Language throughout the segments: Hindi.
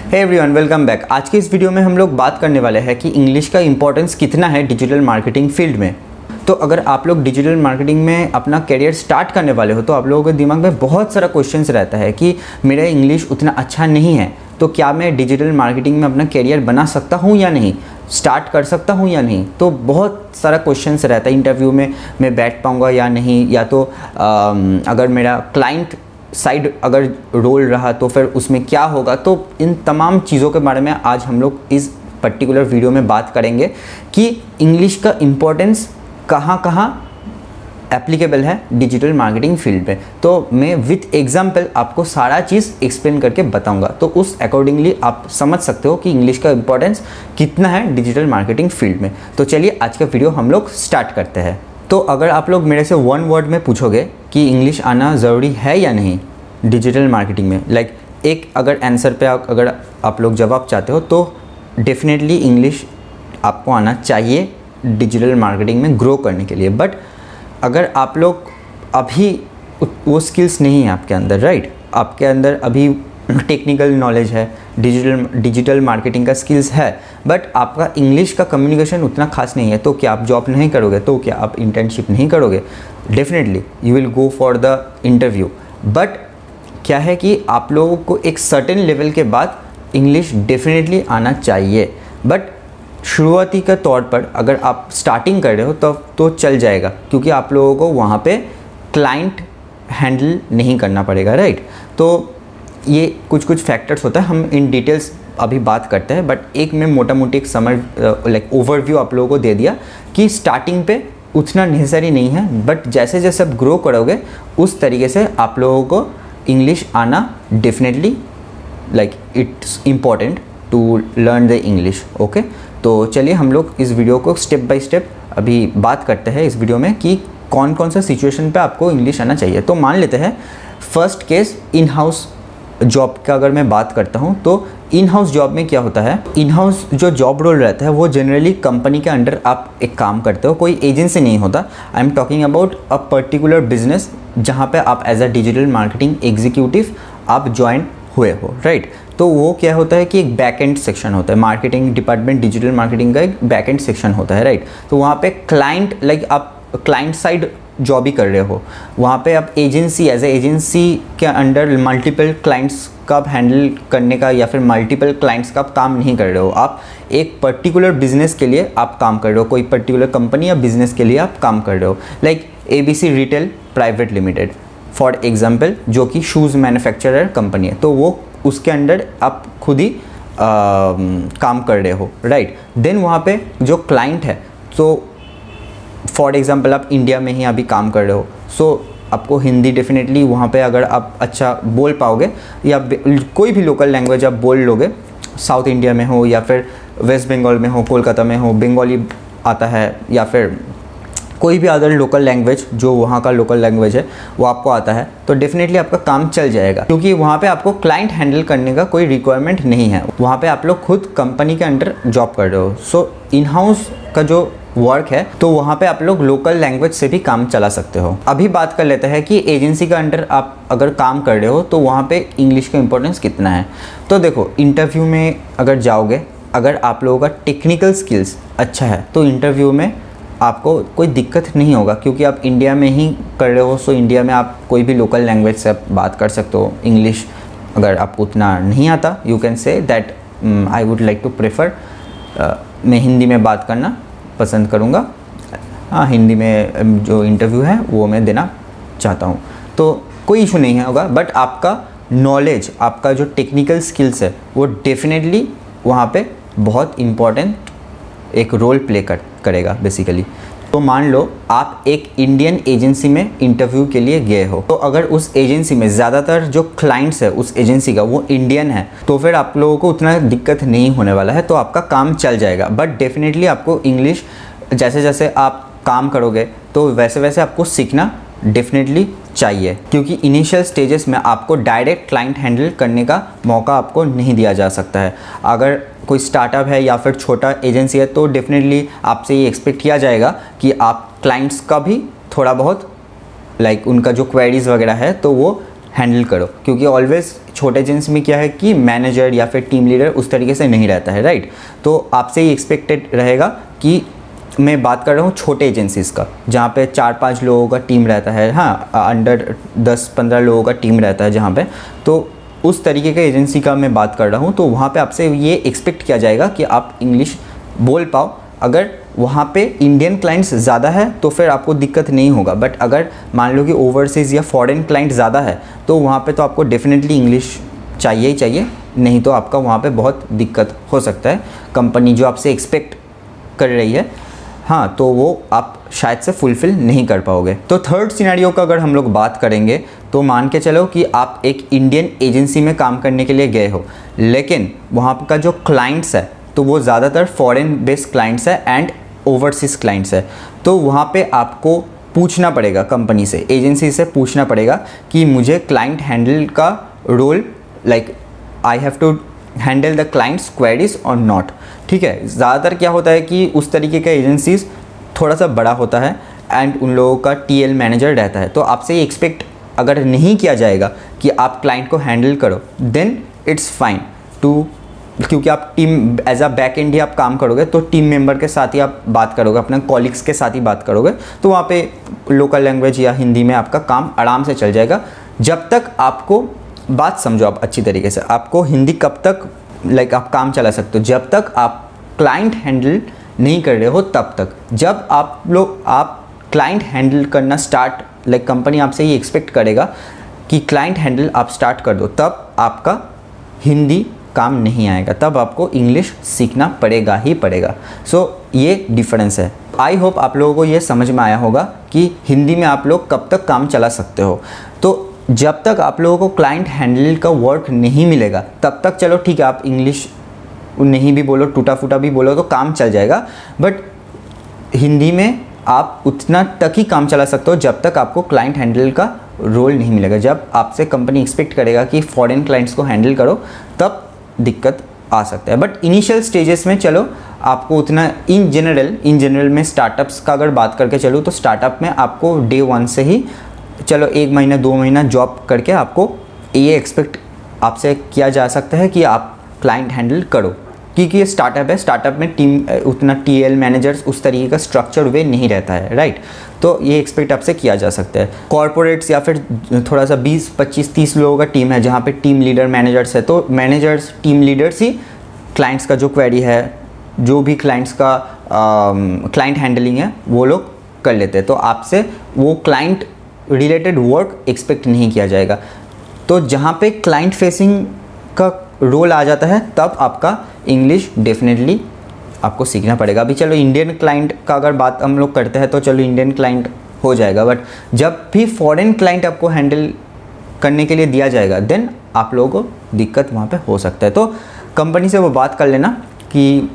Hey everyone, welcome back. आज की इस वीडियो में हम लोग बात करने वाले हैं कि इंग्लिश का इंपॉर्टेंस कितना है डिजिटल मार्केटिंग फील्ड में। तो अगर आप लोग डिजिटल मार्केटिंग में अपना करियर स्टार्ट करने वाले हो तो आप लोगों के दिमाग में बहुत सारा क्वेश्चंस रहता है कि मेरा इंग्लिश उतना अच्छा नहीं है, तो क्या मैं डिजिटल मार्केटिंग में अपना करियर बना सकता हूँ या नहीं, स्टार्ट कर सकता हूँ या नहीं। तो बहुत सारा क्वेश्चंस रहता है, इंटरव्यू में मैं बैठ पाऊँगा या नहीं, या तो अगर मेरा क्लाइंट साइड अगर रोल रहा तो फिर उसमें क्या होगा। तो इन तमाम चीज़ों के बारे में आज हम लोग इस पर्टिकुलर वीडियो में बात करेंगे कि इंग्लिश का इम्पोर्टेंस कहाँ कहाँ एप्लीकेबल है डिजिटल मार्केटिंग फील्ड में। तो मैं विथ एग्जांपल आपको सारा चीज़ एक्सप्लेन करके बताऊंगा, तो उस अकॉर्डिंगली आप समझ सकते हो कि इंग्लिश का इम्पोर्टेंस कितना है डिजिटल मार्केटिंग फील्ड में। तो चलिए आज का वीडियो हम लोग स्टार्ट करते हैं। तो अगर आप लोग मेरे से वन वर्ड में पूछोगे कि इंग्लिश आना ज़रूरी है या नहीं डिजिटल मार्केटिंग में, लाइक एक अगर आंसर पे अगर आप लोग जवाब चाहते हो तो डेफिनेटली इंग्लिश आपको आना चाहिए डिजिटल मार्केटिंग में ग्रो करने के लिए। बट अगर आप लोग अभी वो स्किल्स नहीं है आपके अंदर, राइट, आपके अंदर अभी टेक्निकल नॉलेज है, डिजिटल मार्केटिंग का स्किल्स है, बट आपका इंग्लिश का कम्युनिकेशन उतना खास नहीं है, तो क्या आप जॉब नहीं करोगे, तो क्या आप इंटर्नशिप नहीं करोगे। Definitely you will go for the interview, but क्या है कि आप लोगों को एक सर्टेन लेवल के बाद इंग्लिश डेफिनेटली आना चाहिए। बट शुरुआती के तौर पर अगर आप स्टार्टिंग कर रहे हो तो चल जाएगा, क्योंकि आप लोगों को वहाँ पे क्लाइंट हैंडल नहीं करना पड़ेगा, राइट। तो ये कुछ फैक्टर्स होता है, हम इन डिटेल्स अभी बात करते हैं, बट एक में मोटा मोटी एक लाइक ओवरव्यू आप लोगों को दे दिया कि स्टार्टिंग पे उतना नेसेसरी नहीं है, बट जैसे जैसे आप ग्रो करोगे उस तरीके से आप लोगों को इंग्लिश आना definitely like it's important to learn the English. Okay, तो चलिए हम लोग इस वीडियो को स्टेप बाय स्टेप अभी बात करते हैं इस वीडियो में कि कौन कौन सा सिचुएशन पे आपको इंग्लिश आना चाहिए। तो मान लेते हैं first case in house job का अगर मैं बात करता हूँ, तो इन हाउस जॉब में क्या होता है, इन हाउस जो जॉब रोल रहता है वो जनरली कंपनी के अंडर आप एक काम करते हो, कोई एजेंसी नहीं होता। I am talking about a particular business जहाँ पे आप as a digital marketing executive आप ज्वाइन हुए हो, राइट। तो वो क्या होता है कि एक बैक एंड सेक्शन होता है, मार्केटिंग डिपार्टमेंट डिजिटल मार्केटिंग का एक बैक एंड सेक्शन होता है, राइट। तो वहाँ पे क्लाइंट लाइक आप क्लाइंट साइड जॉब ही कर रहे हो, वहाँ पे आप एजेंसी एज ए एजेंसी के अंडर मल्टीपल क्लाइंट्स का आप हैंडल करने का या फिर मल्टीपल क्लाइंट्स का आप काम नहीं कर रहे हो। आप एक पर्टिकुलर बिजनेस के लिए आप काम कर रहे हो, कोई पर्टिकुलर कंपनी या बिजनेस के लिए आप काम कर रहे हो, like ABC retail private limited for example, जो कि शूज़ मैन्युफैक्चरर कंपनी है। तो वो उसके अंडर आप खुद ही काम कर रहे हो, राइट। देन वहाँ पे जो क्लाइंट है, तो फॉर एग्जांपल आप इंडिया में ही अभी काम कर रहे हो, सो आपको हिंदी डेफिनेटली वहाँ पे अगर आप अच्छा बोल पाओगे या कोई भी लोकल लैंग्वेज आप बोल लोगे, साउथ इंडिया में हो या फिर वेस्ट बंगाल में हो, कोलकाता में हो, बंगाली आता है या फिर कोई भी अदर लोकल लैंग्वेज जो वहाँ का लोकल लैंग्वेज है वो आपको आता है, तो डेफिनेटली आपका काम चल जाएगा, क्योंकि वहाँ पे आपको क्लाइंट हैंडल करने का कोई रिक्वायरमेंट नहीं है। वहाँ पे आप लोग खुद कंपनी के अंडर जॉब कर रहे हो। सो इन हाउस का जो वर्क है तो वहाँ पे आप लोग लोकल लैंग्वेज से भी काम चला सकते हो। अभी बात कर लेते हैं कि एजेंसी का अंडर आप अगर काम कर रहे हो तो वहाँ पे इंग्लिश का इंपॉर्टेंस कितना है। तो देखो, इंटरव्यू में अगर जाओगे, अगर आप लोगों का टेक्निकल स्किल्स अच्छा है तो इंटरव्यू में आपको कोई दिक्कत नहीं होगा, क्योंकि आप इंडिया में ही कर रहे हो। सो इंडिया में आप कोई भी लोकल लैंग्वेज से आप बात कर सकते हो। इंग्लिश अगर आपको उतना नहीं आता, you can say that I would like to prefer, मैं हिंदी में बात करना पसंद करूँगा। हाँ, हिंदी में जो इंटरव्यू है वो मैं देना चाहता हूँ, तो कोई इशू नहीं होगा। बट आपका नॉलेज, आपका जो टेक्निकल स्किल्स है वो डेफिनेटली वहाँ पे बहुत इम्पॉर्टेंट एक रोल प्ले करेगा बेसिकली। तो मान लो आप एक इंडियन एजेंसी में इंटरव्यू के लिए गए हो, तो अगर उस एजेंसी में ज़्यादातर जो क्लाइंट्स है उस एजेंसी का वो इंडियन है, तो फिर आप लोगों को उतना दिक्कत नहीं होने वाला है, तो आपका काम चल जाएगा। बट डेफिनेटली आपको इंग्लिश जैसे जैसे आप काम करोगे तो वैसे वैसे आपको सीखना डेफिनेटली चाहिए, क्योंकि इनिशियल स्टेजेस में आपको डायरेक्ट क्लाइंट हैंडल करने का मौका आपको नहीं दिया जा सकता है। अगर कोई स्टार्टअप है या फिर छोटा एजेंसी है तो डेफिनेटली आपसे ये एक्सपेक्ट किया जाएगा कि आप क्लाइंट्स का भी थोड़ा बहुत लाइक उनका जो क्वेरीज़ वगैरह है तो वो हैंडल करो, क्योंकि ऑलवेज छोटे एजेंसी में क्या है कि मैनेजर या फिर टीम लीडर उस तरीके से नहीं रहता है, राइट। तो आपसे ये एक्सपेक्टेड रहेगा कि मैं बात कर रहा हूँ छोटे एजेंसीज़ का, जहाँ पे 4-5 लोगों का टीम रहता है, हाँ अंडर 10-15 लोगों का टीम रहता है जहाँ पे, तो उस तरीके का एजेंसी का मैं बात कर रहा हूँ। तो वहाँ पे आपसे ये एक्सपेक्ट किया जाएगा कि आप इंग्लिश बोल पाओ। अगर वहाँ पे इंडियन क्लाइंट्स ज़्यादा है तो फिर आपको दिक्कत नहीं होगा, बट अगर मान लो कि ओवरसीज़ या फॉरेन क्लाइंट ज़्यादा है तो वहाँ पे तो आपको डेफिनेटली इंग्लिश चाहिए ही चाहिए, नहीं तो आपका वहाँ पे बहुत दिक्कत हो सकता है। कंपनी जो आपसे एक्सपेक्ट कर रही है, हाँ, तो वो आप शायद से फुलफ़िल नहीं कर पाओगे। तो थर्ड सिनेरियो का अगर हम लोग बात करेंगे तो मान के चलो कि आप एक इंडियन एजेंसी में काम करने के लिए गए हो, लेकिन वहाँ का जो क्लाइंट्स है तो वो ज़्यादातर फॉरेन बेस्ड क्लाइंट्स है एंड ओवरसीज़ क्लाइंट्स है। तो वहाँ पे आपको पूछना पड़ेगा, कंपनी से, एजेंसी से पूछना पड़ेगा कि मुझे क्लाइंट हैंडल का role, like I have to handle the clients queries और नॉट। ठीक है, ज़्यादातर क्या होता है कि उस तरीके का एजेंसीज थोड़ा सा बड़ा होता है एंड उन लोगों का टीएल मैनेजर रहता है। तो आपसे ये एक्सपेक्ट अगर नहीं किया जाएगा कि आप क्लाइंट को हैंडल करो, देन इट्स फाइन टू, क्योंकि आप team as a back end ही आप काम करोगे तो टीम मेंबर के साथ ही आप बात करोगे, अपने कॉलिग्स के साथ ही बात करोगे, तो वहाँ पे लोकल लैंग्वेज या हिंदी में आपका काम आराम से चल जाएगा। जब तक आपको, बात समझो आप अच्छी तरीके से, आपको हिंदी कब तक लाइक आप काम चला सकते हो, जब तक आप क्लाइंट हैंडल नहीं कर रहे हो तब तक। जब आप क्लाइंट हैंडल करना स्टार्ट, लाइक कंपनी आपसे ये एक्सपेक्ट करेगा कि क्लाइंट हैंडल आप स्टार्ट कर दो, तब आपका हिंदी काम नहीं आएगा, तब आपको इंग्लिश सीखना पड़ेगा ही पड़ेगा। सो ये डिफरेंस है। आई होप आप लोगों को ये समझ में आया होगा कि हिंदी में आप लोग कब तक काम चला सकते हो। तो जब तक आप लोगों को क्लाइंट हैंडल का वर्क नहीं मिलेगा तब तक चलो ठीक है, आप इंग्लिश नहीं भी बोलो, टूटा फूटा भी बोलो तो काम चल जाएगा, बट हिंदी में आप उतना तक ही काम चला सकते हो जब तक आपको क्लाइंट हैंडल का रोल नहीं मिलेगा। जब आपसे कंपनी एक्सपेक्ट करेगा कि फॉरेन क्लाइंट्स को हैंडल करो, तब दिक्कत आ सकता है। बट इनिशियल स्टेजेस में चलो आपको उतना, इन जनरल में स्टार्टअप्स का अगर बात करके चलूँ तो स्टार्टअप में आपको डे 1 से ही चलो 1 महीना 2 महीना जॉब करके आपको ये एक्सपेक्ट आपसे किया जा सकता है कि आप क्लाइंट हैंडल करो, क्योंकि ये स्टार्टअप है। स्टार्टअप में टीम उतना टीएल मैनेजर्स उस तरीके का स्ट्रक्चर वे नहीं रहता है, राइट। तो ये एक्सपेक्ट आपसे किया जा सकता है। कॉर्पोरेट्स या फिर थोड़ा सा 20, 25, 30 लोगों का टीम है जहाँ पे टीम लीडर मैनेजर्स है, तो मैनेजर्स टीम लीडर्स ही क्लाइंट्स का जो क्वेरी है, जो भी क्लाइंट्स का क्लाइंट हैंडलिंग है वो लोग कर लेते हैं। तो आपसे वो क्लाइंट रिलेटेड वर्क एक्सपेक्ट नहीं किया जाएगा। तो जहाँ पे क्लाइंट फेसिंग का रोल आ जाता है तब आपका इंग्लिश डेफिनेटली आपको सीखना पड़ेगा। अभी चलो इंडियन क्लाइंट का अगर बात हम लोग करते हैं तो चलो इंडियन क्लाइंट हो जाएगा, बट जब भी फॉरेन क्लाइंट आपको हैंडल करने के लिए दिया जाएगा देन आप लोगों को दिक्कत वहाँ पे हो सकता है। तो कंपनी से वो बात कर लेना कि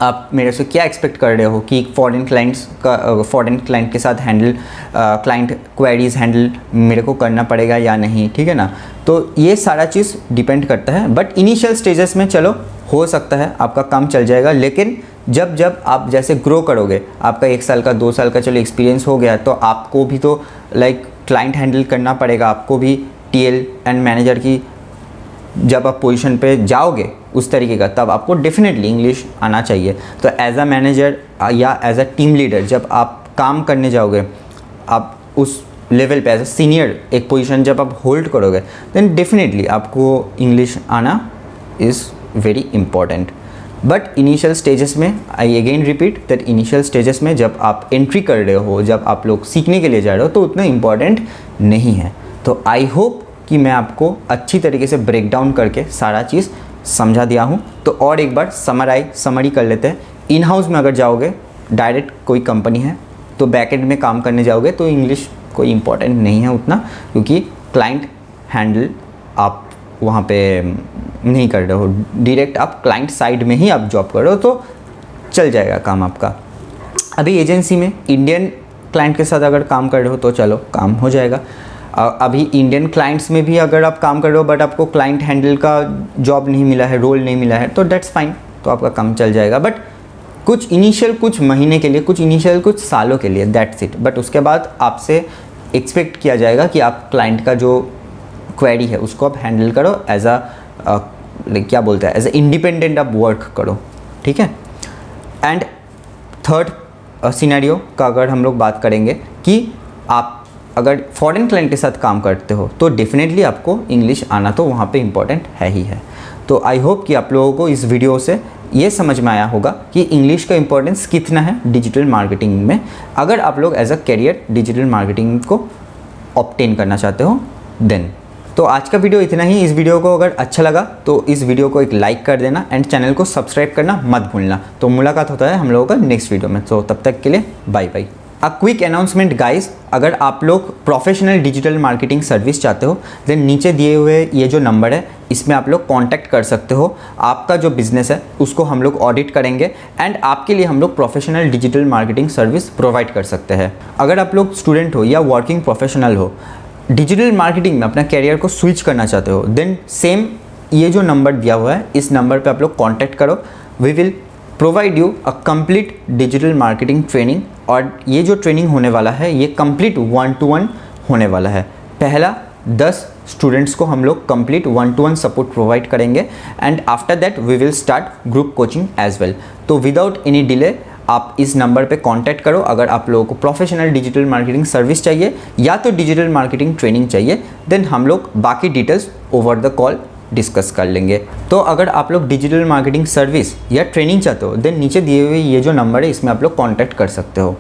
आप मेरे से क्या एक्सपेक्ट कर रहे हो कि फॉरेन क्लाइंट के साथ हैंडल, क्लाइंट क्वेरीज हैंडल मेरे को करना पड़ेगा या नहीं, ठीक है ना। तो ये सारा चीज़ डिपेंड करता है, बट इनिशियल स्टेजेस में चलो हो सकता है आपका काम चल जाएगा, लेकिन जब आप जैसे ग्रो करोगे, आपका 1 साल का 2 साल का चलो एक्सपीरियंस हो गया, तो आपको भी तो लाइक क्लाइंट हैंडल करना पड़ेगा, आपको भी टीएल एंड मैनेजर की जब आप पोजीशन पे जाओगे उस तरीके का, तब आपको डेफिनेटली इंग्लिश आना चाहिए। तो एज अ मैनेजर या एज अ टीम लीडर जब आप काम करने जाओगे, आप उस लेवल पे एज अ सीनियर एक पोजीशन जब आप होल्ड करोगे, देन डेफिनेटली आपको इंग्लिश आना is very important. But initial stages में, I again repeat that initial stages में जब आप एंट्री कर रहे हो, जब आप लोग सीखने के लिए जा रहे हो, तो उतना इम्पॉर्टेंट नहीं है। तो आई होप कि मैं आपको अच्छी तरीके से ब्रेक डाउन करके सारा चीज़ समझा दिया हूँ। तो और एक बार समरी कर लेते हैं। इन हाउस में अगर जाओगे, डायरेक्ट कोई कंपनी है तो बैकएंड में काम करने जाओगे तो इंग्लिश कोई इम्पॉर्टेंट नहीं है उतना, क्योंकि क्लाइंट हैंडल आप वहाँ पे नहीं कर रहे हो, डायरेक्ट आप क्लाइंट साइड में ही आप जॉब कर रहे हो, तो चल जाएगा काम आपका। अभी एजेंसी में इंडियन क्लाइंट के साथ अगर काम कर रहे हो तो चलो काम हो जाएगा। अभी इंडियन क्लाइंट्स में भी अगर आप काम कर रहे हो बट आपको क्लाइंट हैंडल का जॉब नहीं मिला है, रोल नहीं मिला है, तो डेट्स फाइन, तो आपका काम चल जाएगा। बट कुछ इनिशियल कुछ महीने के लिए, कुछ सालों के लिए, दैट्स इट। बट उसके बाद आपसे एक्सपेक्ट किया जाएगा कि आप क्लाइंट का जो क्वेरी है उसको आप हैंडल करो एज अ क्या बोलते हैं, एज ए इंडिपेंडेंट आप वर्क करो, ठीक है। एंड थर्ड सिनेरियो का अगर हम लोग बात करेंगे कि आप अगर फॉरेन क्लाइंट के साथ काम करते हो तो डेफिनेटली आपको इंग्लिश आना तो वहाँ पे इम्पॉर्टेंट है ही है। तो आई होप कि आप लोगों को इस वीडियो से ये समझ में आया होगा कि इंग्लिश का इम्पोर्टेंस कितना है डिजिटल मार्केटिंग में, अगर आप लोग as a career digital marketing को ऑब्टेन करना चाहते हो देन। तो आज का वीडियो इतना ही। इस वीडियो को अगर अच्छा लगा तो इस वीडियो को एक लाइक कर देना एंड चैनल को सब्सक्राइब करना मत भूलना। तो मुलाकात होता है हम लोगों का नेक्स्ट वीडियो में। तो तब तक के लिए bye bye. A quick announcement guys, अगर आप लोग प्रोफेशनल डिजिटल मार्केटिंग सर्विस चाहते हो देन नीचे दिए हुए ये जो नंबर है इसमें आप लोग कांटेक्ट कर सकते हो। आपका जो बिजनेस है उसको हम लोग ऑडिट करेंगे एंड आपके लिए हम लोग professional digital marketing service provide कर सकते हैं। अगर आप लोग स्टूडेंट हो या वर्किंग प्रोफेशनल हो, डिजिटल मार्केटिंग में अपना कैरियर को स्विच करना चाहते हो देन सेम ये जो नंबर दिया हुआ है इस नंबर पे आप लोग कांटेक्ट करो। We will provide you a complete digital marketing training. और ये जो ट्रेनिंग होने वाला है ये कंप्लीट 1-to-1 होने वाला है। पहला 10 स्टूडेंट्स को हम लोग कंप्लीट 1-to-1 सपोर्ट प्रोवाइड करेंगे and after that we will start group coaching as well. तो विदाउट एनी डिले आप इस नंबर पे कांटेक्ट करो अगर आप लोगों को प्रोफेशनल डिजिटल मार्केटिंग सर्विस चाहिए या तो डिजिटल मार्केटिंग ट्रेनिंग चाहिए, देन हम लोग बाकी details over the call discuss कर लेंगे। तो अगर आप लोग डिजिटल मार्केटिंग सर्विस या ट्रेनिंग चाहते हो देन नीचे दिए हुए ये जो नंबर है इसमें आप लोग कांटेक्ट कर सकते हो।